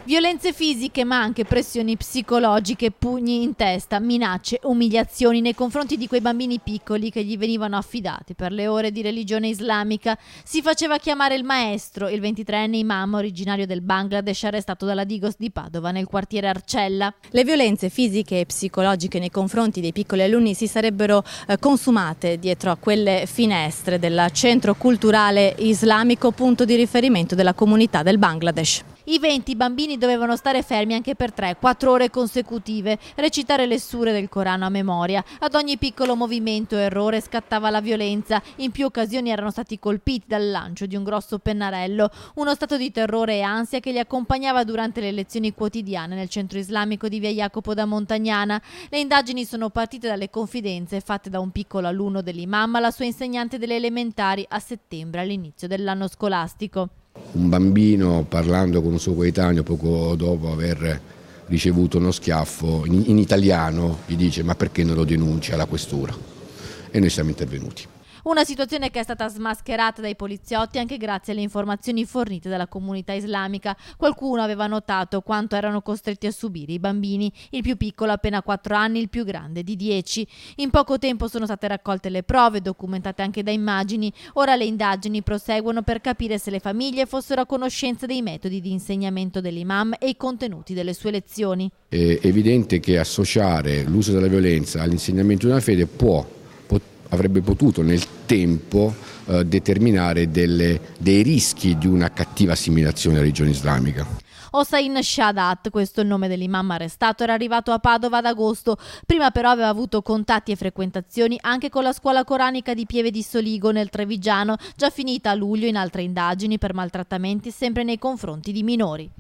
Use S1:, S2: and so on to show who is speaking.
S1: Violenze fisiche ma anche pressioni psicologiche, pugni in testa, minacce, umiliazioni nei confronti di quei bambini piccoli che gli venivano affidati per le ore di religione islamica. Si faceva chiamare il maestro, il 23enne imam originario del Bangladesh arrestato dalla Digos di Padova nel quartiere Arcella.
S2: Le violenze fisiche e psicologiche nei confronti dei piccoli alunni si sarebbero consumate dietro a quelle finestre del centro culturale islamico, punto di riferimento della comunità del Bangladesh.
S1: I 20 bambini dovevano stare fermi anche per 3-4 ore consecutive, recitare le sure del Corano a memoria. Ad ogni piccolo movimento o errore scattava la violenza. In più occasioni erano stati colpiti dal lancio di un grosso pennarello. Uno stato di terrore e ansia che li accompagnava durante le lezioni quotidiane nel centro islamico di via Jacopo da Montagnana. Le indagini sono partite dalle confidenze fatte da un piccolo alunno dell'imam alla sua insegnante delle elementari a settembre, all'inizio dell'anno scolastico.
S3: Un bambino, parlando con un suo coetaneo poco dopo aver ricevuto uno schiaffo, in italiano gli dice: ma perché non lo denunci alla questura? E noi siamo intervenuti.
S1: Una situazione che è stata smascherata dai poliziotti anche grazie alle informazioni fornite dalla comunità islamica. Qualcuno aveva notato quanto erano costretti a subire i bambini, il più piccolo appena 4 anni, il più grande di 10. In poco tempo sono state raccolte le prove, documentate anche da immagini. Ora le indagini proseguono per capire se le famiglie fossero a conoscenza dei metodi di insegnamento dell'imam e i contenuti delle sue lezioni.
S3: È evidente che associare l'uso della violenza all'insegnamento di una fede avrebbe potuto nel tempo determinare dei rischi di una cattiva assimilazione alla religione islamica.
S1: Hossein Shahadat, questo è il nome dell'imam arrestato, era arrivato a Padova ad agosto. Prima però aveva avuto contatti e frequentazioni anche con la scuola coranica di Pieve di Soligo nel Trevigiano, già finita a luglio in altre indagini per maltrattamenti sempre nei confronti di minori.